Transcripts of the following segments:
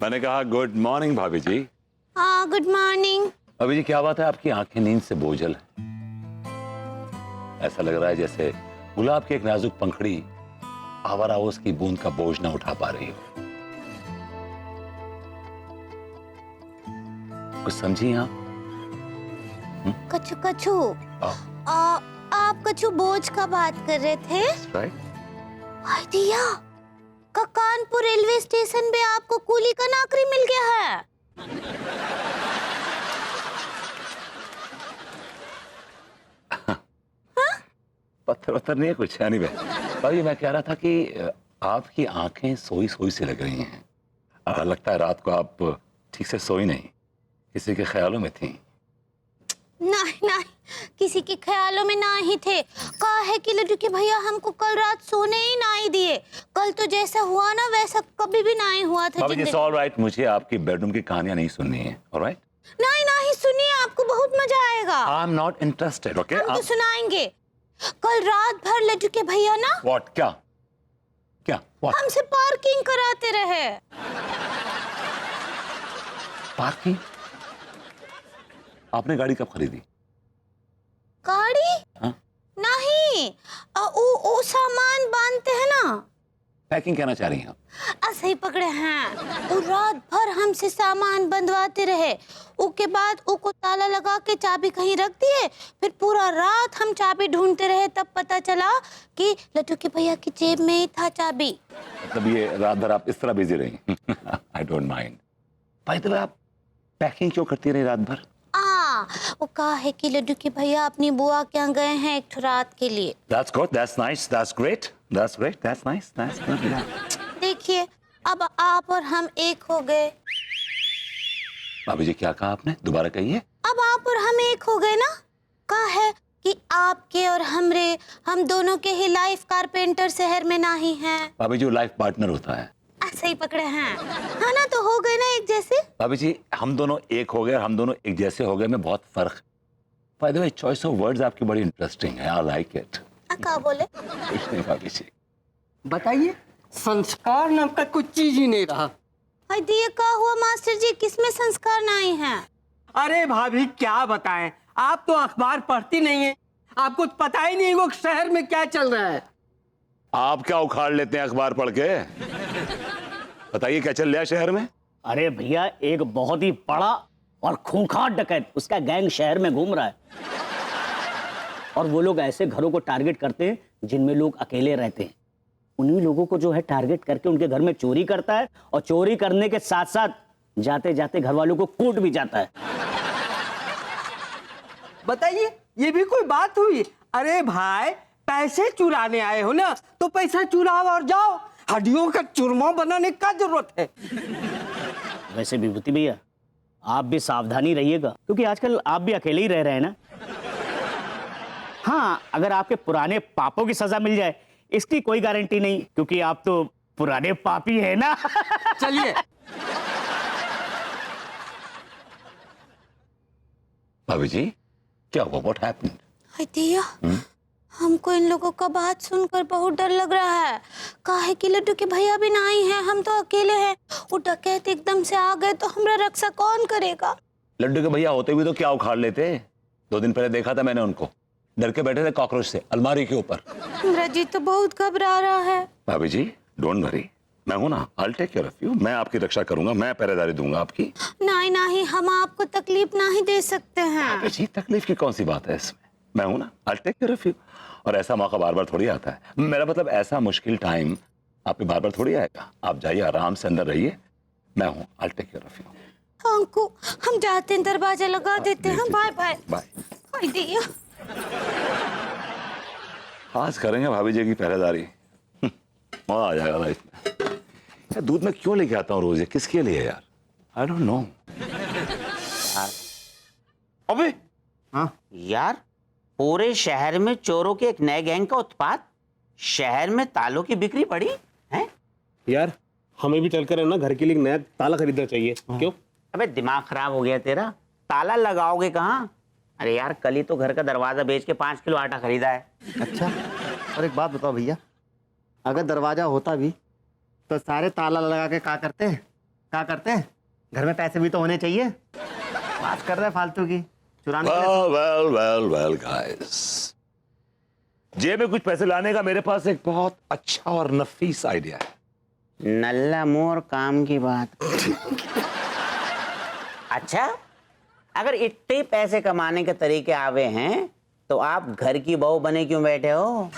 मैंने कहा good morning भाभी जी। हाँ गुड मॉर्निंग। भाभी जी क्या बात है, आपकी आंखें नींद से बोझल है। ऐसा लग रहा है जैसे गुलाब की एक नाजुक पंखड़ी आवारा ओस की बूंद का बोझ ना उठा पा रही हो। कुछ समझी आप? कछु कछु आप कछु बोझ का बात कर रहे थे? राइट। आइडिया का कानपुर रेलवे स्टेशन पे आपको कूली का नौकरी मिल गया है। पत्थर पत्थर नहीं है कुछ, यानी भाई मैं कह रहा था कि आपकी आंखें सोई सोई से लग रही हैं। लगता है रात को आप ठीक से सोई नहीं, किसी के ख्यालों में थी। नहीं नहीं, किसी के ख्यालों में ना ही थे। कहा है कि लड्डू के भैया हमको कल रात सोने ही ना ही दिए। कल तो जैसा हुआ ना वैसा कभी भी ना ही हुआ था। भाभी जी ऑल राइट, मुझे आपकी बेडरूम की कहानियां नहीं सुननी है। ऑलराइट? नहीं नहीं सुनिए, आपको बहुत मजा आएगा। I am not interested. Okay हम तो सुनाएंगे। कल रात भर लड्डू के भैया ना व्हाट क्या क्या व्हाट हमसे पार्किंग कराते रहे। पार्किंग? आपने गाड़ी कब खरीदी? गाड़ी? हाँ? नहीं, ओ सामान बांधते हैं ना। पैकिंग कहना चाह रही हैं आप? ऐसे ही पकड़े हैं। वो रात भर हमसे सामान बंधवाते रहे। उसके बाद उनको ताला लगा के चाबी कहीं रख दिए। फिर पूरा रात हम चाबी ढूंढते रहे, तब पता चला कि लड्डू के भैया की जेब में ही था चाबी। मतलब ये रात भर आप इस तरह बिजी रही? I don't mind. भाई तो आप पैकिंग क्यों करती रही रात भर? वो कहा है कि लड्डू के भैया अपनी बुआ के यहाँ गए हैं एक रात के लिए। That's good, that's nice, that's great, that's great, that's nice, that's good. देखिए अब आप और हम एक हो गए। भाभी जी क्या कहा आपने, दोबारा कहिए। अब आप और हम एक हो गए ना। कहा है कि आपके और हम दोनों के ही लाइफ कारपेंटर शहर में ना ही हैं। भाभी जी लाइफ पार्टनर होता है। ऐसे ही पकड़े हैं। हाँ ना, तो हो गए ना एक जैसे। भाभी जी हम दोनों एक हो गए, हम दोनों एक जैसे हो गए में बहुत फर्क। By the way choice of words आपकी बड़ी इंटरेस्टिंग है, आई लाइक इट। क्या बोले? कुछ नहीं भाभी जी। बताइए, संस्कार नाम का कुछ चीज ही नहीं रहा। दिए का हुआ मास्टर जी, किसमें संस्कार नहीं है? अरे भाभी क्या बताएं, आप तो अखबार पढ़ती नहीं है, आपको पता ही नहीं वो शहर में क्या चल रहा है। आप क्या उखाड़ लेते हैं अखबार पढ़ के? बताइए क्या चल रहा है शहर में? अरे भैया, एक बहुत ही बड़ा और खूंखार डकैत, उसका गैंग शहर में घूम रहा है। और वो लोग ऐसे घरों को टारगेट करते हैं जिनमें लोग अकेले रहते हैं। उन्हीं लोगों को जो है टारगेट करके उनके घर में चोरी करता है, और चोरी करने के साथ साथ जाते जाते घर वालों को कूट भी जाता है। बताइए, ये भी कोई बात हुई? अरे भाई, पैसे चुराने आए हो ना, तो पैसा चुराओ और जाओ। हड्डियों का चूरमा बनाने का जरूरत है। वैसे विभूति भैया, आप भी सावधानी रहिएगा, क्योंकि आजकल आप भी अकेले ही रह रहे हैं ना। हाँ, अगर आपके पुराने पापों की सजा मिल जाए, इसकी कोई गारंटी नहीं, क्योंकि आप तो पुराने पापी है ना। चलिए। भाभी जी क्या हुआ, व्हाट हैपेंड? दिया हमको इन लोगों का बात सुनकर बहुत डर लग रहा है। कहा है कि लड्डू के भैया भी नहीं है, हम तो अकेले हैं। वो डकैत एकदम से आ गए तो हमरा रक्षा कौन करेगा? लड्डू के भैया होते हुए तो क्या उखाड़ लेते? 2 दिन पहले देखा था मैंने उनको, डर के बैठे थे कॉकरोच से अलमारी के ऊपर। हमरा जी तो बहुत घबरा रहा है। भाभी जी डोंट वरी, मैं हूं ना, I'll take care of you। मैं आपकी रक्षा करूंगा, मैं पहरेदारी दूंगा आपकी। नहीं नहीं, हम आपको तकलीफ नहीं दे सकते हैं। भाभी जी तकलीफ की कौन सी बात है इसमें, मैं हूं ना, I'll take care of you। और ऐसा मौका बार बार थोड़ी आता है, मेरा मतलब ऐसा मुश्किल टाइम आप पे बार बार थोड़ी आएगा। आप जाइए आराम से अंदर रहिए, मैं हूं, I'll take care of you। हमको हम जाते हैं, दरवाजा लगा देते हैं। Bye bye bye. दिया आज करेंगे भाभी जी की पहरेदारी, मजा आ जाएगा लाइफ में। यार दूध में क्यों लेके आता हूँ रोज, ये किसके लिए यार? I don't know. अबे हाँ यार, पूरे शहर में चोरों के एक नए गैंग का उत्पात। शहर में तालों की बिक्री बढ़ी है। यार हमें भी चलकर है ना, घर के लिए एक नया ताला खरीदना चाहिए। क्यों? अबे दिमाग खराब हो गया तेरा, ताला लगाओगे कहाँ? अरे यार, कल ही तो घर का दरवाजा बेच के 5 किलो आटा खरीदा है। अच्छा, और एक बात बताओ भैया, अगर दरवाजा होता भी तो सारे ताला लगा के क्या करते हैं? क्या करते हैं, घर में पैसे भी तो होने चाहिए। बात कर रहे हैं फालतू की, चुराने के लिए। वेल गाइस, जेब में कुछ पैसे लाने का मेरे पास एक बहुत अच्छा और नफीस आइडिया है। नल्ला मुंह और काम की बात। अच्छा, अगर इतने पैसे कमाने के तरीके आवे हैं तो आप घर की बहू बने क्यों बैठे हो?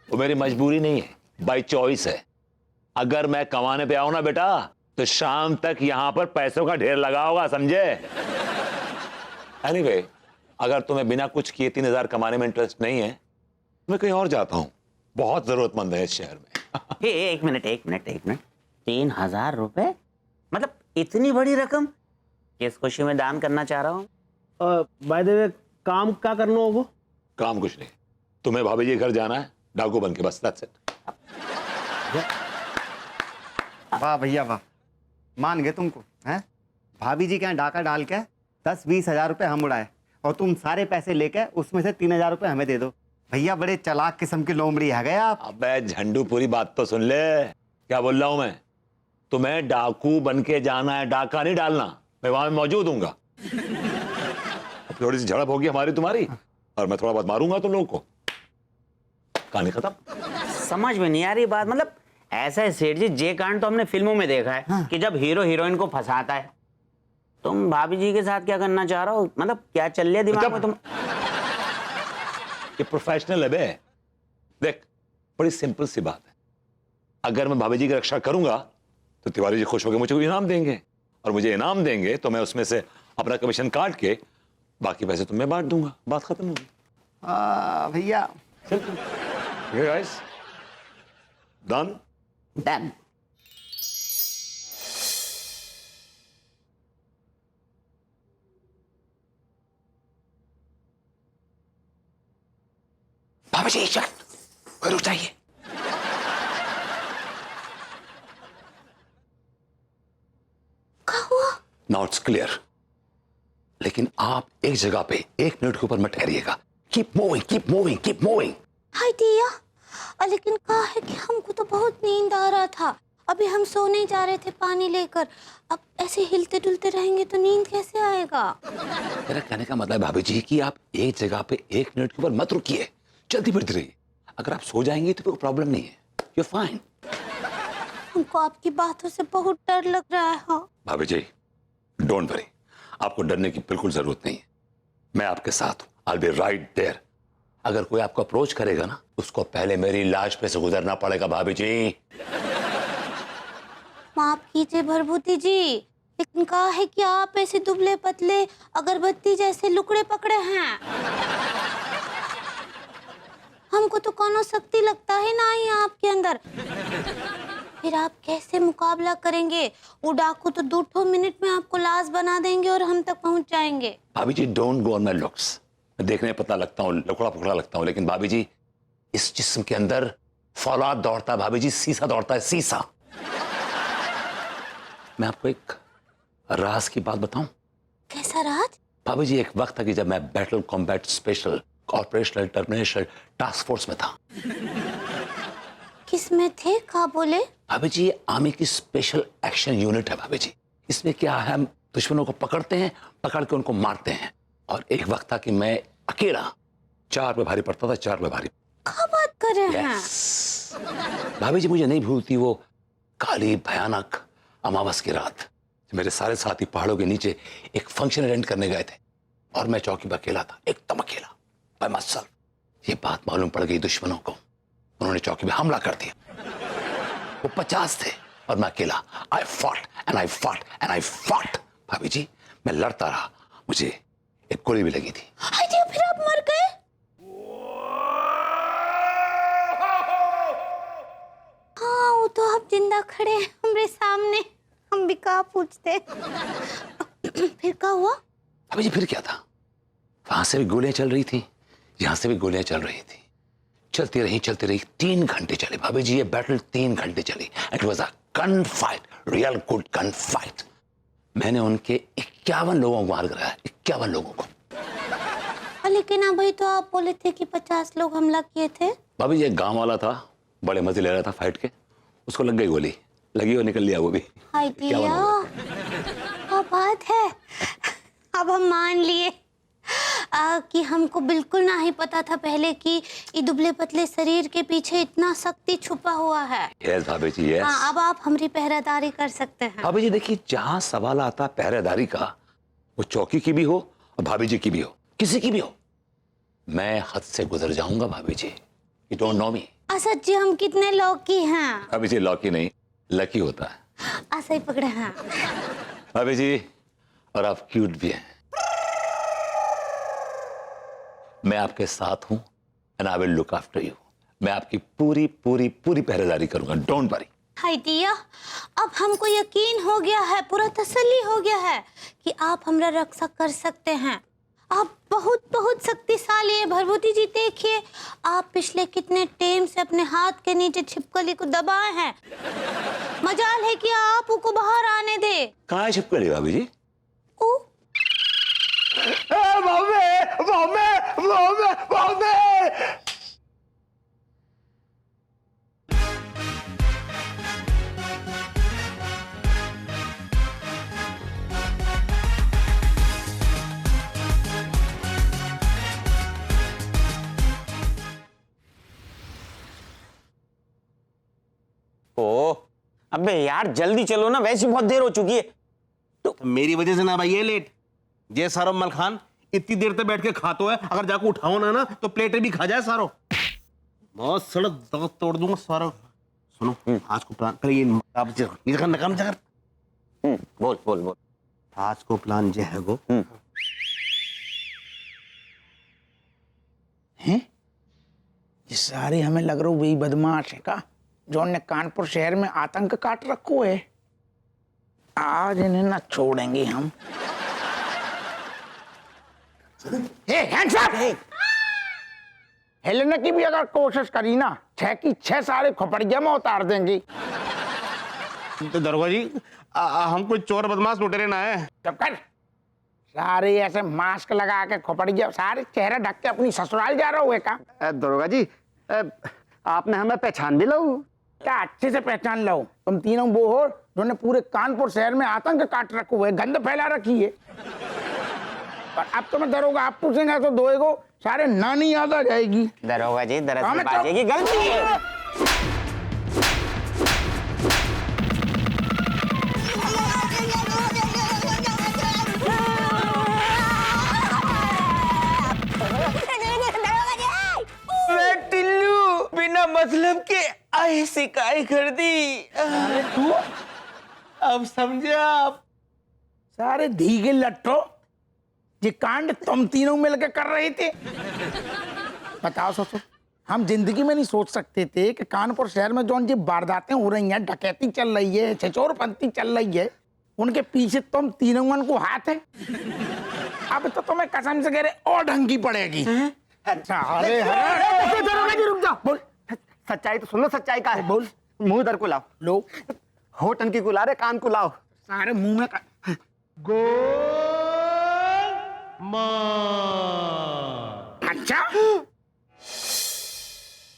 वो मेरी मजबूरी नहीं है, बाय चॉइस है। अगर मैं कमाने पे आऊं ना बेटा, तो शाम तक यहां पर पैसों का ढेर लगा होगा, समझे? एनीवे, अगर तुम्हें बिना कुछ किए 3,000 कमाने में इंटरेस्ट नहीं है, मैं कहीं और जाता हूं। बहुत जरूरतमंद है इस शहर में। एक मिनट 3,000 रुपए? मतलब इतनी बड़ी रकम? किस खुशी में दान करना चाह रहा हूँ? बाय द वे, काम क्या करना हो वो? काम कुछ नहीं, तुम्हें भाभी जी के घर जाना है डाकू बन के, बस दैट्स इट। वाह भैया वाह, मान गए तुमको हैं। भाभी जी के यहाँ डाका डाल के 10-20 हजार रुपए हम उड़ाए और तुम सारे पैसे लेके उसमें से 3,000 रुपए हमें दे दो। भैया बड़े चालाक किस्म की लोमड़ी है गए आप। अबे झंडू, पूरी बात तो सुन ले। क्या बोल रहा हूं मैं? तुम्हें डाकू बन के जाना है, डाका नहीं डालना। मैं वहां मौजूद हूंगा। थोड़ी सी झड़प होगी हमारी तुम्हारी, और मैं थोड़ा बहुत मारूंगा तुम लोगों को। कहानी खत्म। समझ में नहीं आ रही बात। मतलब ऐसा है सेठ जी, जे कांड तो हमने फिल्मों में देखा है। हाँ। कि जब हीरो हीरोइन को फंसाता है। तुम भाभी जी के साथ क्या करना चाह रहे हो? मतलब क्या चल रहा है दिमाग में तुम? ये प्रोफेशनल है बे। देख, बड़ी सिंपल सी बात है। अगर मैं भाभी जी की रक्षा करूंगा तो तिवारी जी खुश होकर मुझे कोई इनाम देंगे, और मुझे इनाम देंगे तो मैं उसमें से अपना कमीशन काट के बाकी पैसे तुम्हें बांट दूंगा। बात खत्म होगी। भैया गाइस, डन? डन। भाभी जी रुक जाइए। क्या हुआ? Now it's clear. लेकिन आप एक जगह पे 1 मिनट के ऊपर मत ठहरिएगा। Keep moving, keep moving, keep moving. हाय दिया, लेकिन कहा है कि हमको तो बहुत नींद आ रहा था। अभी हम सोने जा रहे थे पानी लेकर। अब ऐसे हिलते डुलते रहेंगे तो नींद कैसे आएगा? मेरा कहने का मतलब भाभी जी कि आप एक जगह पे 1 मिनट के ऊपर मत रुकिए, जल्दी बढ़ती रहिए। अगर आप सो जाएंगे तो कोई प्रॉब्लम नहीं है, यू फाइन। हमको आपकी बातों से बहुत डर लग रहा है। हाँ भाभी जी, डोंट वरी, आपको डरने की बिल्कुल जरूरत नहीं है। मैं आपके साथ हूं, I will be right there. अगर कोई आपको अप्रोच करेगा ना, उसको पहले मेरी लाश पे से गुजरना पड़ेगा भाभी जी। माफ कीजिए भरभूति जी, लेकिन कहा है कि आप ऐसे दुबले पतले अगरबत्ती जैसे लुकड़े पकड़े हैं। हमको तो कोनो शक्ति लगता है ना ही आपके अंदर। फिर आप कैसे मुकाबला करेंगे? वो डाकू तो 2 मिनट में आपको लाश बना देंगे और हम तक पहुंच जाएंगे। भाभी जी, don't go on my looks. मैं देखने में पतला लगता हूँ, लकड़ा पकड़ा लगता हूँ, लेकिन भाभी जी इस जिस्म के अंदर फौलाद दौड़ता है भाभी जी, सीसा दौड़ता है, सीसा। मैं आपको एक राज की बात बताऊं? कैसा राज? भाभी जी, एक वक्त था कि जब मैं battle combat special operational termination task force में था। किस में थे? कहा बोले? भाभी जी, आर्मी की स्पेशल एक्शन यूनिट है भाभी जी। इसमें क्या है, हम दुश्मनों को पकड़ते हैं, पकड़ के उनको मारते हैं। और एक वक्त था कि मैं अकेला 4 पे भारी पड़ता था, 4 पे भारी। क्या बात कर रहे हैं? Yes. भाभी जी, मुझे नहीं भूलती वो काली भयानक अमावस की रात, जब मेरे सारे साथी पहाड़ों के नीचे एक फंक्शन अटेंड करने गए थे और मैं चौकी पर अकेला था, एकदम अकेला, बाय माय सेल्फ। ये बात मालूम पड़ गई दुश्मनों को, उन्होंने चौकी पे हमला कर दिया। वो 50 थे और मैं अकेला। I fought and I fought and I fought. भाभी जी, मैं लड़ता रहा, मुझे एक गोली भी लगी थी। हाय दिया, फिर आप मर गए? हाँ, वो तो आप जिंदा खड़े हैं हमारे सामने, हम भी कहा पूछते। फिर क्या हुआ? भाभी जी, फिर क्या था? वहां से भी गोलियां चल रही थी, यहां से भी गोलियां चल रही थी। चलती रही 3 घंटे चले भाभी जी, ये बैटल 3 घंटे चली। It was a gun fight, real good gun fight. मैंने उनके 51 लोगों को मार गिराया, 51 लोगों को। लेकिन अभी तो आप बोले थे कि 50 लोग हमला किए थे। भाभी जी, एक गांव वाला था, बड़े मजे ले रहा था फाइट के, उसको लग गई गोली, लगी हो निकल लिया वो भी। हाय क्या दिया, बना क्या बात है। अब हम मान लिए कि हमको बिल्कुल ना ही पता था पहले कि ये दुबले पतले शरीर के पीछे इतना शक्ति छुपा हुआ है। यस भाभी जी, यस। हाँ, अब आप हमारी पहरेदारी कर सकते हैं। भाभी जी देखिए, जहां सवाल आता पहरेदारी का, वो चौकी की भी हो और भाभी जी की भी हो, किसी की भी हो, मैं हद से गुजर जाऊंगा भाभी जी। यू डोंट नो मी। असद जी हम कितने लौकी हैं। भाभी जी लॉकी नहीं, लकी होता है। ऐसा ही पकड़े हैं। भाभी जी, और आप क्यूट भी हैं। मैं आपके साथ हूं and I will look after you. मैं आपकी पूरी पूरी पूरी पहरेदारी करूंगा, डोंट वरी। हाय दिया, अब हमको यकीन हो गया है, पूरा तसल्ली हो गया है कि आप हमारा रक्षा कर सकते हैं। आप बहुत बहुत शक्तिशाली है भरभूति जी। देखिए, आप पिछले कितने टाइम से अपने हाथ के नीचे छिपकली को दबाए हैं। मजाल है कि आप उसको बाहर आने दे। कहाँ है छिपकली भाभी जी? ओ, ओ, अबे यार जल्दी चलो ना, वैसे ही बहुत देर हो चुकी है। तो मेरी वजह से ना भाई ये लेट। ये सारो मल खान इतनी देर तक बैठ के खातो है, अगर जाके उठाओ ना तो प्लेटें भी खा जाए सारो। बहुत सड़क दांत तोड़ दूंगा सारो। सुनो, आज को प्लान कर, ये नकाम कर। बोल बोल बोल। आज को प्लान जो है वो हैं? ये सारे हमें लग रहा वही बदमाश है का जो ने कानपुर शहर में आतंक काट रखो है। आज इन्हें ना छोड़ेंगे हम। Hands up! हिलने की भी अगर कोशिश करी ना, 6 की 6 सारे खोपड़िया में उतार देंगे। तो दरोगा जी, हम कोई चोर बदमाश लुटेरे ना है। चुप कर। सारे ऐसे मास्क लगा के खोपड़िया, सारे चेहरे ढक के अपनी ससुराल जा रहे हुए का। दरोगा जी, आपने हमें पहचान भी लो? क्या अच्छे से पहचान लो। तुम तीनों वो हो जो ने पूरे कानपुर शहर में आतंक काट रखे हुए, गंद फैला रखी है। और अब तो मैं दरोगा, आप पूछेंगे तो दोएगो सारे नानी याद आ जाएगी। दरोगा जी, दरअसल हमें तो- बाजी की गलती है। मैं टिल्लू बिना मतलब के ऐसी काई कर दी। तू अब समझे आप? सारे धीगे लट्टो, ये कांड तुम तीनों मिलकर कर रहे थे। बताओ ससुर, हम जिंदगी में नहीं सोच सकते थे कि कानपुर शहर में जो जी वारदातें हो रही हैं, डकैती चल रही है, छिछोरपंती चल रही है, उनके पीछे तुम तीनों को हाथ है। अब तो तुम्हें कसम से कह रहे और ढंग की पड़ेगी। अच्छा, अरे दरोगा जी रुक जाओ। बोल। सच्चाई तो सुनो, सच्चाई का है। बोल। मुंह इधर को लाओ। लो। होटन की को ला रहे, कान को लाओ। सारे मुंह में अच्छा,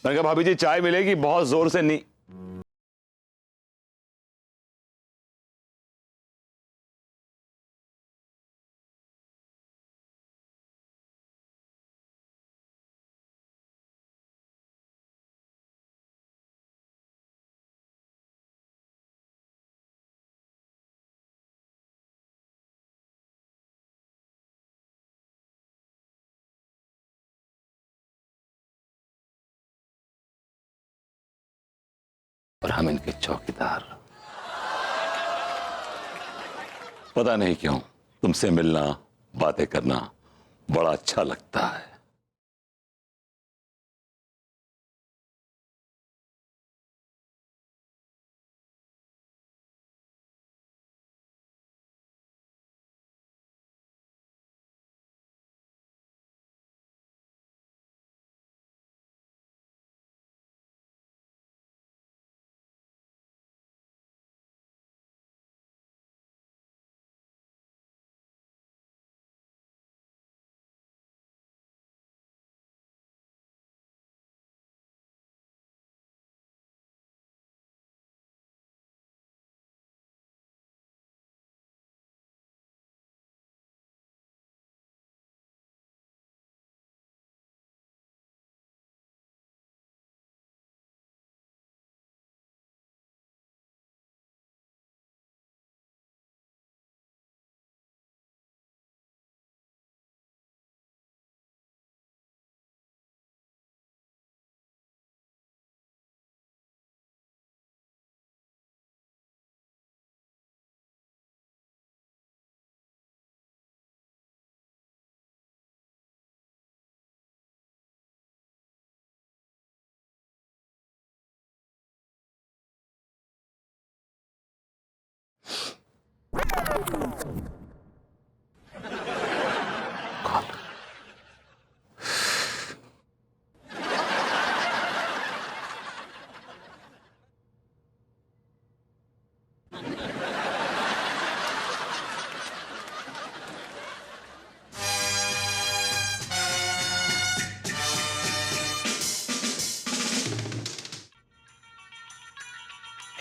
मैंने कहा भाभी जी चाय मिलेगी, बहुत जोर से नहीं। और हम इनके चौकीदार। पता नहीं क्यों तुमसे मिलना, बातें करना बड़ा अच्छा लगता है।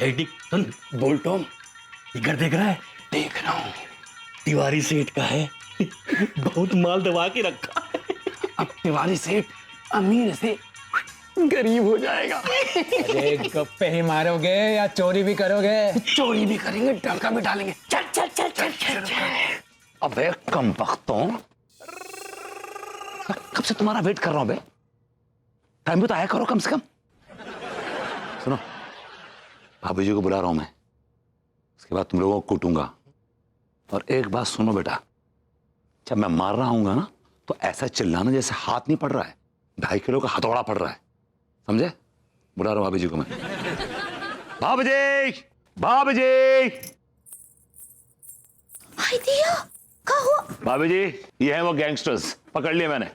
हेडिक सुन, बोल टॉम, इधर देख रहा है? देख रहा हूँ। तिवारी सेठ का है, बहुत माल दबा के रखा है। अब तिवारी सेठ अमीर से गरीब हो जाएगा। अरे गप्पे ही मारोगे या चोरी भी करोगे? चोरी भी करेंगे, डंका भी डालेंगे। चल चल चल चल चल, चल। अबे कमबख्तों, कब से तुम्हारा वेट कर रहा हूं बे। टाइम भी तो आया करो कम से कम। सुनो, भाभी जी को बुला रहा हूं मैं, उसके बाद तुम लोगों को कूटूंगा। और एक बात सुनो बेटा, जब मैं मार रहा हूंगा ना तो ऐसा चिल्लाना जैसे हाथ नहीं पड़ रहा है, 2.5 किलो का हथौड़ा पड़ रहा है, समझे? बुला रहा हूं भाभी जी को मैं। भाभी जी, भाभी जी, आई दिया, का हुआ? भाभी जी, ये है वो गैंगस्टर्स, पकड़ लिए मैंने।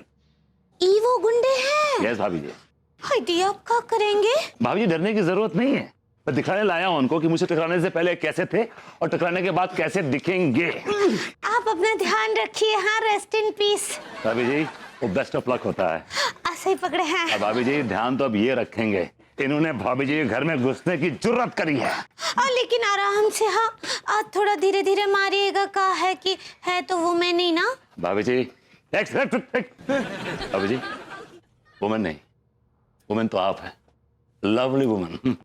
ई वो गुंडे हैं? यस भाभी जी। आई दिया, अब क्या करेंगे? भाभी जी, डरने की जरूरत नहीं है, मैं दिखाने लाया हूं उनको कि मुझे टकराने से पहले कैसे थे और टकराने के बाद कैसे दिखेंगे। आप अपना ध्यान रखिए। हाँ, रेस्ट इन पीस। भाभी जी, वो बेस्ट ऑफ लक होता है। ऐसे ही पकड़े हैं। अब भाभी जी, ध्यान तो अब ये रखेंगे, इन्होंने भाभी जी के घर में घुसने की जुर्रत करी है। लेकिन आराम से। हाँ, थोड़ा धीरे धीरे मारिएगा। कहा है कि है तो वुमेन ही ना। भाभी जी, भाभी जी, वुमेन नहीं, वुमेन तो आप है, लवली वुमेन।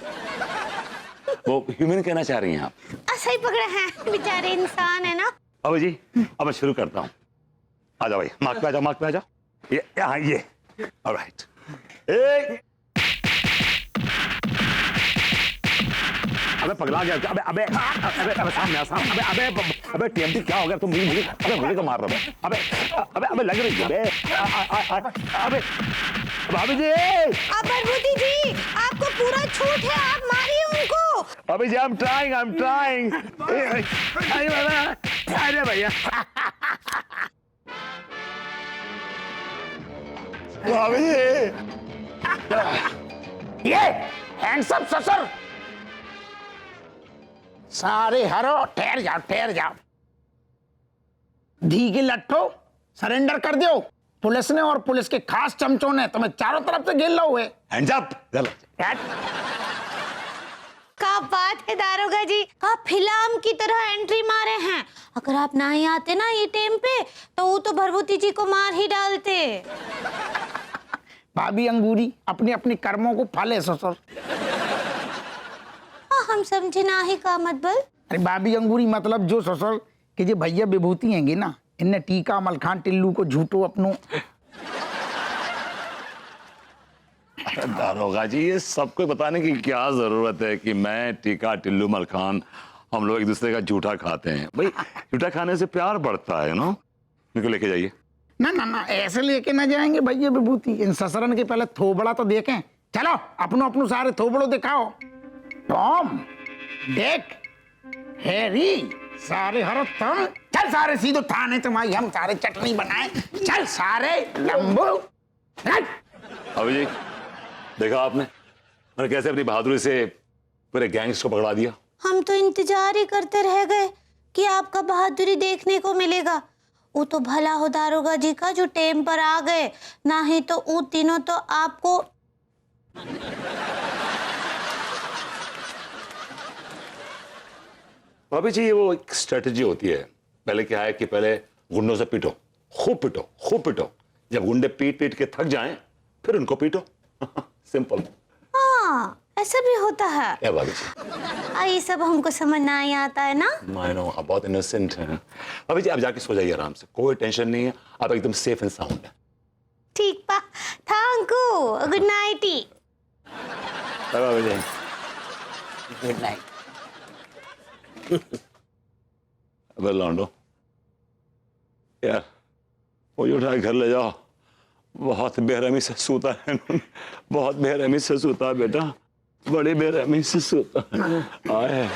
वो ह्यूमन कहना चाह रही हैं आप। ऐसा ही पकड़े हैं, बेचारे इंसान है ना। भाभी जी, अब मैं शुरू करता हूँ। आ जाओ भाई, मार्क पे आ जाओ, मार्क पे आ जाओ। ये यहाँ, ये ऑलराइट। अबे पगला गया, अबे अबे अबे अबे सामने आ, सामने। अबे अबे अबे टीएमटी क्या हो गया? तुम मुझे अबे मुझे को मार रहे हो? अबे अबे अबे लग रही है बे। अबे भाभी जी, प्रभुति जी, आपको पूरा छूट है, आप मारिए उनको। भाभी जी, आई एम ट्राइंग। अरे भैया, भाभी जी, ये हैंड्स अप ससुर। सारे हरो, ठहर जाओ, ठहर जाओ। धी के लट्ठो, सरेंडर कर दो। पुलिस ने और पुलिस के खास चमचों ने तुम्हें चारों तरफ से घेर लो हुए। Hands up. क्या बात है दारोगा जी, का फिल्म की तरह एंट्री मारे हैं। अगर आप ना ही आते ना ये टाइम पे तो वो तो भरभूति जी को मार ही डालते। भाभी अंगूरी अपने अपने कर्मों को फाले ससुर। हम समझे ना ही का मतलब। अरे भाभी अंगूरी मतलब जो ससुर कि जे भैया विभूति हैंगे ना, इनने टीका मलखान टिल्लू को झूठो अपनों। दारोगा जी, ये सबको बताने की क्या जरूरत है कि मैं टीका टिल्लू मलखान हम लोग एक दूसरे का झूठा खाते हैं। भाई झूठा खाने से प्यार बढ़ता है ना। मेरे को लेके जाइए। ना ना ना, ऐसे लेके ना जाएंगे भैया विभूति। इन ससरन के पहले थोबड़ा तो देखें। चलो अपनों अपनों सारे थोबड़ो दिखाओ। टॉम, डेक, हैरी, सारे हरो तुम। चल सारे सीधो थाने तुम्हारी हम सारे चटनी बनाए। चल सारे लंबू। अभी जी, देखा आपने मैंने कैसे अपनी बहादुरी से पूरे गैंग्स को पकड़ा दिया। हम तो इंतजार ही करते रह गए कि आपका बहादुरी देखने को मिलेगा। वो तो भला हो दारोगा जी का जो टाइम पर आ गए, ना ही तो वो तीनों तो आपको। भाभी जी, ये वो एक स्ट्रेटजी होती है। पहले क्या है कि पहले गुंडों से पीटो, खूब पीटो, खूब पीटो। जब गुंडे पीट पीट के थक जाएं, फिर उनको पीटो। सिंपल। हाँ, ऐसा भी होता है। क्या भाभी जी? ये सब हमको समझ ना ही आता है ना। I know, आप बहुत इनोसेंट हैं। भाभी जी, आप जाके सो जाइए आराम से, कोई टेंशन नहीं है, आप एकदम सेफ एंड साउंड है। ठीक पा, थैंक यू, गुड नाइट। भाभी जी, गुड नाइट। अबे लौंडो यार, मुझे उठा के घर ले जाओ। बहुत बेरहमी से सूता है, बहुत बेरहमी से सूता है बेटा, बड़ी बेरहमी से सूता है। आए